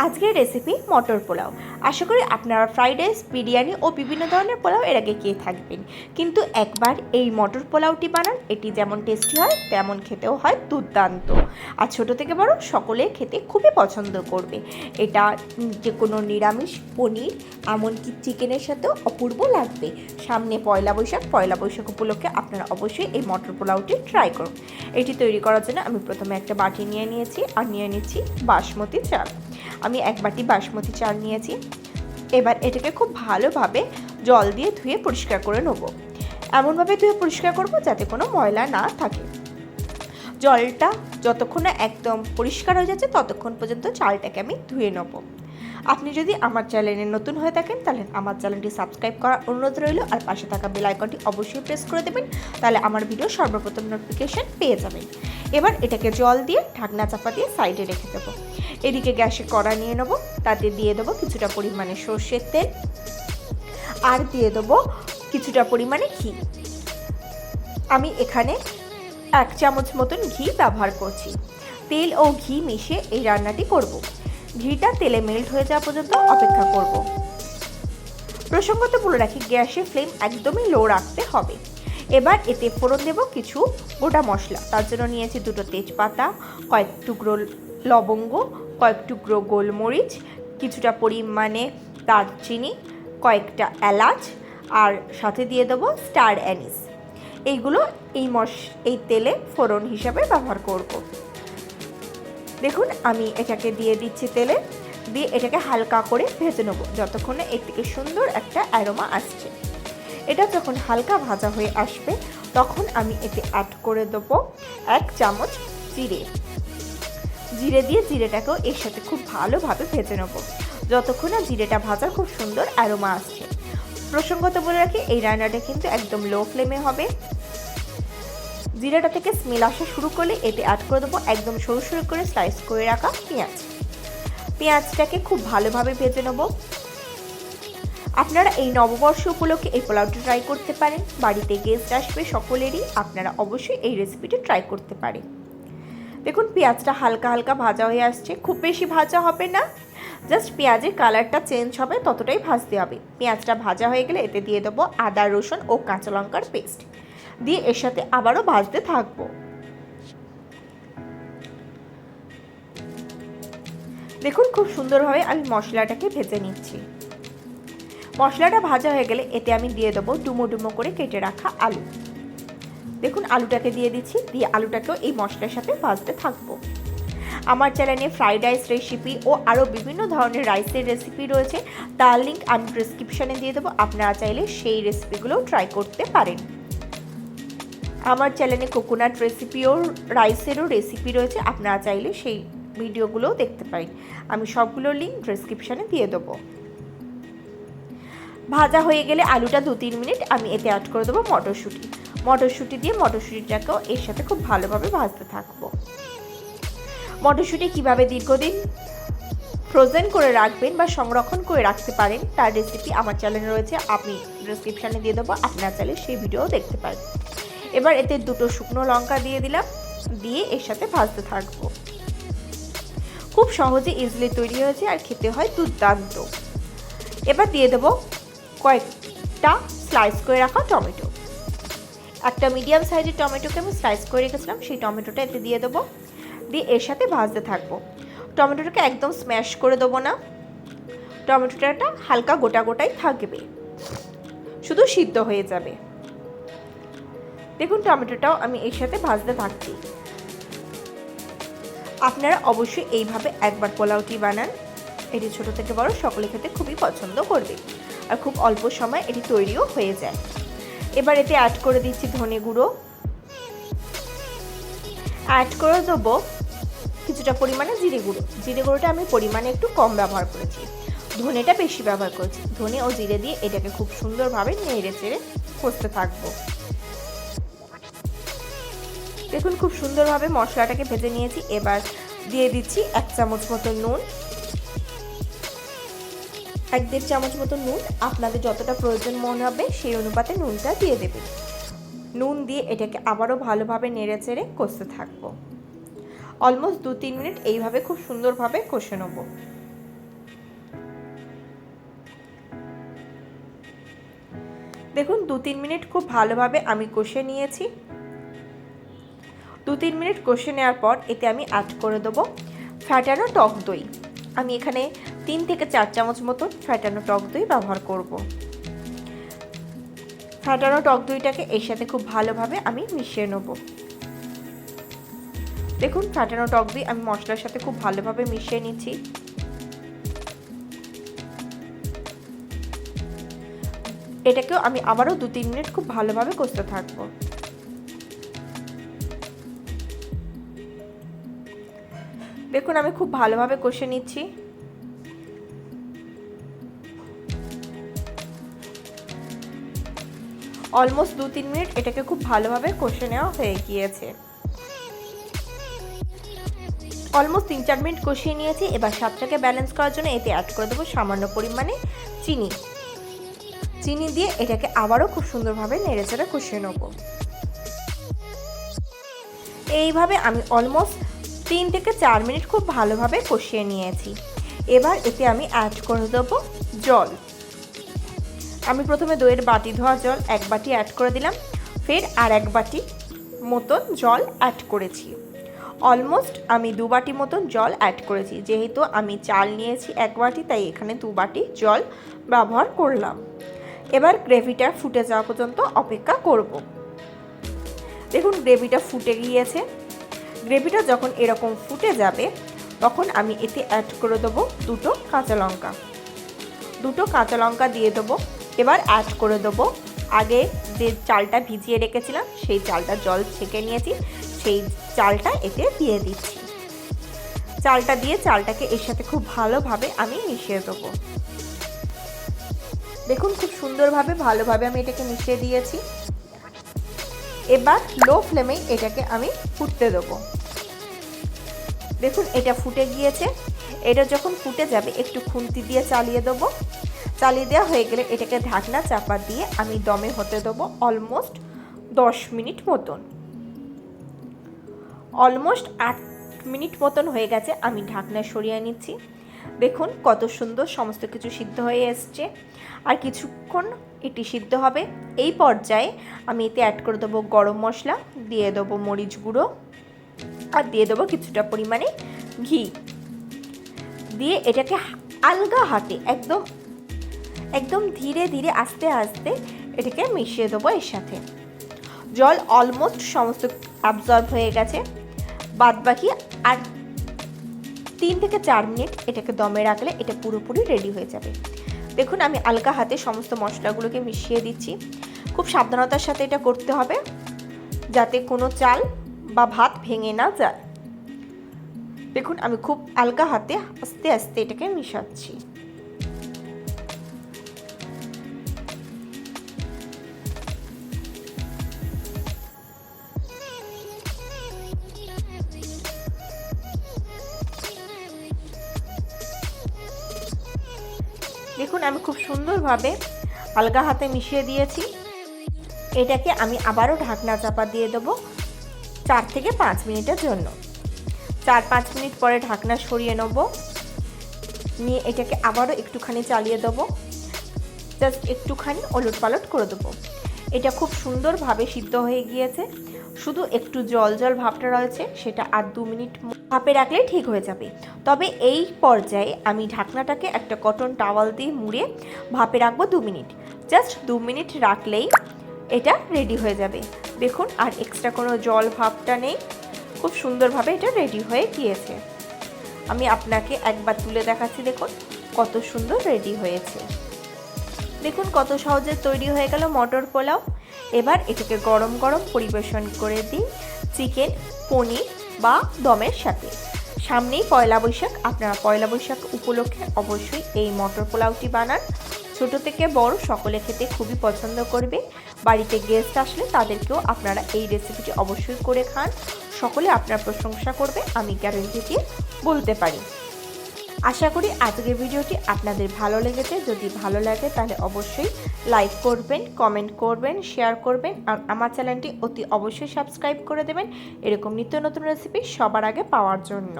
আজকের রেসিপি মটর পোলাও। আশা করি আপনারা ফ্রাইড রাইস, বিরিয়ানি ও বিভিন্ন ধরনের পোলাও এর আগে খেয়ে থাকবেন, কিন্তু একবার এই মটর পোলাওটি বানান, এটি যেমন টেস্টি হয় তেমন খেতেও হয় দুর্দান্ত। আর ছোটো থেকে বড় সকলে খেতে খুবই পছন্দ করবে। এটা যে কোনো নিরামিষ, পনির, এমনকি চিকেনের সাথেও অপূর্ব লাগবে। সামনে পয়লা বৈশাখ উপলক্ষে আপনারা অবশ্যই এই মটর পোলাওটি ট্রাই করুন। এটি তৈরি করার জন্য আমি প্রথমে একটা বাটি নিয়ে নিয়েছি আর নিয়ে নিচ্ছি বাসমতি চাল। আমি এক বাটি বাসমতি চাল নিয়েছি। এবার এটাকে খুব ভালোভাবে জল দিয়ে ধুয়ে পরিষ্কার করে নেব। এমনভাবে ধুয়ে পরিষ্কার করব যাতে কোনো ময়লা না থাকে। জলটা যতক্ষণ না একদম পরিষ্কার হয়ে যাচ্ছে ততক্ষণ পর্যন্ত চালটাকে আমি ধুয়ে নেব। আপনি যদি আমার চ্যানেলে নতুন হয়ে থাকেন তাহলে আমার চ্যানেলটি সাবস্ক্রাইব করার অনুরোধ রইল, আর পাশে থাকা বেল আইকনটি অবশ্যই প্রেস করে দেবেন, তাহলে আমার ভিডিও সর্বপ্রথম নোটিফিকেশন পেয়ে যাবেন। এবার এটাকে জল দিয়ে ঢাকনা চাপা দিয়ে সাইডে রেখে দেবো। এদিকে গ্যাসে কড়া নিয়ে নেবো, তাতে দিয়ে দেবো কিছুটা পরিমাণে সর্ষের তেল আর দিয়ে দেবো কিছুটা পরিমাণে ঘি। আমি এখানে 1 চামচ মতন ঘি ব্যবহার করছি। তেল ও ঘি মিশিয়ে এই রান্নাটি করব। ঘিটা তেলে মেল্ট হয়ে যাওয়া পর্যন্ত অপেক্ষা করব। প্রসঙ্গত বলে রাখি, গ্যাসের ফ্লেম একদমই লো রাখতে হবে। এবার এতে ফোড়ন দেব কিছু গোটা মশলা। তার জন্য নিয়েছি 2টো তেজপাতা, কয়েক টুকরো লবঙ্গ, কয়েক টুকরো গোলমরিচ, কিছুটা পরিমাণে দারচিনি, কয়েকটা এলাচ, আর সাথে দিয়ে দেবো স্টার অ্যানিস। এইগুলো এই তেলে ফোড়ন হিসাবে ব্যবহার করব। দেখুন আমি এটাকে দিয়ে দিচ্ছি তেলে, দিয়ে এটাকে হালকা করে ভেজে নেবো যতক্ষণে এর থেকে সুন্দর একটা অ্যারোমা আসছে। এটা যখন হালকা ভাজা হয়ে আসবে তখন আমি এতে অ্যাড করে দেবো 1 চামচ জিরে দিয়ে জিরেটাকেও এর সাথে খুব ভালোভাবে ভেজে নেবো যতক্ষণ না জিরেটা ভাজার খুব সুন্দর অ্যারোমা আসছে। প্রসঙ্গত বলে রাখি, এই রান্নাটা কিন্তু একদম লো ফ্লেমে হবে। জিরাটা থেকে স্মেল আসা শুরু করলে এতে অ্যাড করে দেবো একদম সরু সরু করে স্লাইস করে রাখা পেঁয়াজটাকে খুব ভালোভাবে ভেজে নেব। আপনারা এই নববর্ষ উপলক্ষে এই পোলাওটি ট্রাই করতে পারেন। বাড়িতে গেস্ট আসবে সকলেরই, আপনারা অবশ্যই এই রেসিপিটি ট্রাই করতে পারেন। দেখুন পেঁয়াজটা হালকা হালকা ভাজা হয়ে আসছে, খুব বেশি ভাজা হবে না, জাস্ট পেঁয়াজের কালারটা চেঞ্জ হবে ততটাই ভাজতে হবে। পেঁয়াজটা ভাজা হয়ে গেলে এতে দিয়ে দেবো আদা, রসুন ও কাঁচা লঙ্কার পেস্ট, দিয়ে এর সাথে আবারও ভাজতে থাকবো। দেখুন খুব সুন্দরভাবে আমি মশলাটাকে ভেজে নিচ্ছি। মশলাটা ভাজা হয়ে গেলে এতে আমি দিয়ে দেবো ডুমো ডুমো করে কেটে রাখা আলু। দেখুন আলুটাকে দিয়ে দিচ্ছি, দিয়ে আলুটাকেও এই মশলার সাথে ভাজতে থাকবো। আমার চ্যানেলে ফ্রাইড রাইস রেসিপি ও আরও বিভিন্ন ধরনের রাইসের রেসিপি রয়েছে, তার লিঙ্ক আমি ডেসক্রিপশনে দিয়ে দেবো। আপনারা চাইলে সেই রেসিপিগুলোও ট্রাই করতে পারেন। আমার চ্যানেলে কোকোনাট রেসিপি ও রাইসেরও রেসিপি রয়েছে, আপনারা চাইলে সেই ভিডিওগুলোও দেখতে পারেন। আমি সবগুলোর লিঙ্ক ডেসক্রিপশনে দিয়ে দেবো। ভাজা হয়ে গেলে আলুটা 2-3 মিনিট আমি এতে অ্যাড করে দেবো মটরশুঁটি দিয়ে মটরশুঁটিটাকেও এর সাথে খুব ভালোভাবে ভাজতে থাকবো। মটরশুঁটি কীভাবে দীর্ঘদিন ফ্রোজেন করে রাখবেন বা সংরক্ষণ করে রাখতে পারেন তার রেসিপি আমার চ্যানেলে রয়েছে, আমি ডেসক্রিপশানে দিয়ে দেবো, আপনারা চাইলে সেই ভিডিও দেখতে পারেন। এবার এতে 2টো শুকনো লঙ্কা দিয়ে দিলাম, দিয়ে এর সাথে ভাজতে থাকবো। খুব সহজে ইজিলি তৈরি হয়েছে আর খেতে হয় দুর্দান্ত। এবার দিয়ে দেবো কয়েকটা স্লাইস করে রাখা টমেটো। একটা মিডিয়াম সাইজের টমেটোকে আমি স্লাইস করে রেখেছিলাম, সেই টমেটোটা এতে দিয়ে দেবো, দিয়ে এর সাথে ভাজতে থাকবো। টমেটোটাকে একদম স্ম্যাশ করে দেবো না, টমেটোটা হালকা গোটা গোটাই থাকবে, শুধু সিদ্ধ হয়ে যাবে। দেখুন টমেটোটাও আমি এর সাথে ভাজতে থাকছি। আপনারা অবশ্যই এইভাবে একবার পোলাওটি বানান, এটি ছোটো থেকে বড় সকলে খেতে খুবই পছন্দ করবে, আর খুব অল্প সময় এটি তৈরিও হয়ে যায়। এবার এতে অ্যাড করে দিচ্ছি ধনে গুঁড়ো, অ্যাড করে দেবো কিছুটা পরিমাণে জিরে গুঁড়োটা আমি পরিমাণে একটু কম ব্যবহার করেছি, ধনেটা বেশি ব্যবহার করেছি। ধনে ও জিরে দিয়ে এটাকে খুব সুন্দরভাবে নেড়ে চেড়ে কষতে থাকবো। দেখুন খুব সুন্দরভাবে মশলাটাকে ভেজে নিয়েছি। এবার দিয়ে দিচ্ছি 1 চামচ মতো নুন, 1-1.5 চামচ মতো নুন। আপনাদের যতটা প্রয়োজন মনে হবে সেই অনুপাতে নুনটা দিয়ে দেবেন। নুন দিয়ে এটাকে আবারও ভালোভাবে নেড়ে চেড়ে কষতে থাকবো। অলমোস্ট 2-3 মিনিট এইভাবে খুব সুন্দরভাবে কষে নেব। দেখুন 2-3 মিনিট খুব ভালোভাবে আমি কষে নিয়েছি। 2-3 মিনিট কষে নেওয়ার পর এতে আমি অ্যাড করে দেবো ফ্যাটানো টক দই। আমি এখানে 3 থেকে 4 চামচ মতন ফ্যাটানো টক দই ব্যবহার করব। ফ্যাটানো টক দইটাকে এর সাথে খুব ভালোভাবে আমি মিশিয়ে নেব। দেখুন ফ্যাটানো টক দই আমি মশলার সাথে খুব ভালোভাবে মিশিয়ে নিচ্ছি। এটাকেও আমি আবারও 2-3 মিনিট খুব ভালোভাবে কষতে থাকবো। দেখুন আমি খুব ভালোভাবে কষে নিচ্ছি। অলমোস্ট 2-3 মিনিট এটাকে খুব ভালোভাবে কষে নেওয়া হয়ে গিয়েছে। অলমোস্ট 3-4 মিনিট কষিয়ে নিয়েছি। এবার স্বাদটাকে ব্যালেন্স করার জন্য এতে অ্যাড করে দেবো সামান্য পরিমাণে চিনি। চিনি দিয়ে এটাকে আবারও খুব সুন্দরভাবে নেড়েচেড়ে কষিয়ে নেব। এইভাবে আমি অলমোস্ট 3 থেকে 4 মিনিট খুব ভালোভাবে কষিয়ে নিয়েছি। এবার এতে আমি অ্যাড করে দেবো জল। আমি প্রথমে দইয়ের বাটি ধোয়া জল 1 বাটি অ্যাড করে দিলাম, ফের আর 1 বাটি মতন জল অ্যাড করেছি। অলমোস্ট আমি 2 বাটি মতন জল অ্যাড করেছি। যেহেতু আমি চাল নিয়েছি 1 বাটি, তাই এখানে 2 বাটি জল ব্যবহার করলাম। এবার গ্রেভিটা ফুটে যাওয়া পর্যন্ত অপেক্ষা করব। দেখুন গ্রেভিটা ফুটে গিয়েছে। গ্রেভিটা যখন এরকম ফুটে যাবে তখন আমি এতে অ্যাড করে দেবো 2টো কাঁচা লঙ্কা। 2টো কাঁচা লঙ্কা দিয়ে দেবো। এবার অ্যাড করে দেবো আগে যে চালটা ভিজিয়ে রেখেছিলাম, সেই চালটা জল ছেঁকে নিয়েছি, সেই চালটা এতে দিয়ে দিচ্ছি। চালটা দিয়ে চালটাকে এর সাথে খুব ভালোভাবে আমি মিশিয়ে দেবো। দেখুন খুব সুন্দরভাবে ভালোভাবে আমি এটাকে মিশিয়ে দিয়েছি। এবার লো ফ্লেমে এটাকে আমি ফুটতে দেবো। দেখুন এটা ফুটে গিয়েছে। এটা যখন ফুটে যাবে একটু খুন্তি দিয়ে চালিয়ে দেবো। চালিয়ে দেওয়া হয়ে গেলে এটাকে ঢাকনা চাপা দিয়ে আমি দমে হতে দেবো অলমোস্ট 10 মিনিট মতন। অলমোস্ট 8 মিনিট মতন হয়ে গেছে। আমি ঢাকনা সরিয়ে নিচ্ছি। দেখুন কত সুন্দর সমস্ত কিছু সিদ্ধ হয়ে এসছে। আর কিছুক্ষণ এটি সিদ্ধ হবে। এই পর্যায়ে আমি এতে অ্যাড করে দেবো গরম মশলা, দিয়ে দেবো মরিচ গুঁড়ো, আর দিয়ে দেবো কিছুটা পরিমাণে ঘি। দিয়ে এটাকে আলগা হাতে একদম ধীরে ধীরে আস্তে আস্তে এটাকে মিশিয়ে দেবো এর সাথে। জল অলমোস্ট সমস্ত অ্যাবজর্ব হয়ে গেছে। বাদবাকি আর 3 থেকে 4 মিনিট এটাকে দমে রাখলে এটা পুরোপুরি রেডি হয়ে যাবে। দেখুন আমি আলগা হাতে সমস্ত মশলাগুলোকে মিশিয়ে দিচ্ছি। খুব সাবধানতার সাথে এটা করতে হবে যাতে কোনো চাল বা ভাত ভেঙে না যায়। দেখুন আমি খুব আলগা হাতে আস্তে আস্তে এটাকে মিশাচ্ছি। দেখুন আমি খুব সুন্দরভাবে আলগা হাতে মিশিয়ে দিয়েছি। এটাকে আমি আবারও ঢাকনা চাপা দিয়ে দেবো 4 থেকে 5 মিনিটের জন্য। 4-5 মিনিট পরে ঢাকনা সরিয়ে নেব। নিয়ে এটাকে আবারও একটুখানি চালিয়ে দেবো। জাস্ট একটুখানি ওলট পালট করে দেবো। এটা খুব সুন্দরভাবে সিদ্ধ হয়ে গিয়েছে। শুধু একটু জল জল ভাবটা রয়েছে, সেটা আর 2 মিনিট ভাপে রাখলেই ঠিক হয়ে যাবে। তবে এই পর্যায়ে আমি ঢাকনাটাকে একটা কটন টাওয়াল দিয়ে মুড়ে ভাপে রাখবো 2 মিনিট। জাস্ট 2 মিনিট রাখলেই এটা রেডি হয়ে যাবে। দেখুন আর এক্সট্রা কোনো জল ভাবটা নেই। খুব সুন্দরভাবে এটা রেডি হয়ে গিয়েছে। আমি আপনাকে একবার তুলে দেখাচ্ছি। দেখুন কত সুন্দর রেডি হয়েছে। দেখুন কত সহজে তৈরি হয়ে গেল মটর পোলাও। এবার এটাকে গরম গরম পরিবেশন করে দিন চিকেন, পনির বা দমের সাথে। সামনেই পয়লা বৈশাখ। আপনারা পয়লা বৈশাখ উপলক্ষে অবশ্যই এই মটর পোলাওটি বানান। ছোট থেকে বড় সকলে খেতে খুবই পছন্দ করবে। বাড়িতে গেস্ট আসলে তাদেরকেও আপনারা এই রেসিপিটি অবশ্যই করে খান। সকলে আপনার প্রশংসা করবে, আমি গ্যারান্টি দিয়ে বলতে পারি। আশা করি আজকের ভিডিওটি আপনাদের ভালো লেগেছে। যদি ভালো লাগে তাহলে অবশ্যই লাইক করবেন, কমেন্ট করবেন, শেয়ার করবেন, আর আমার চ্যানেলটি অতি অবশ্যই সাবস্ক্রাইব করে দেবেন এরকম নিত্য নতুন রেসিপি সবার আগে পাওয়ার জন্য।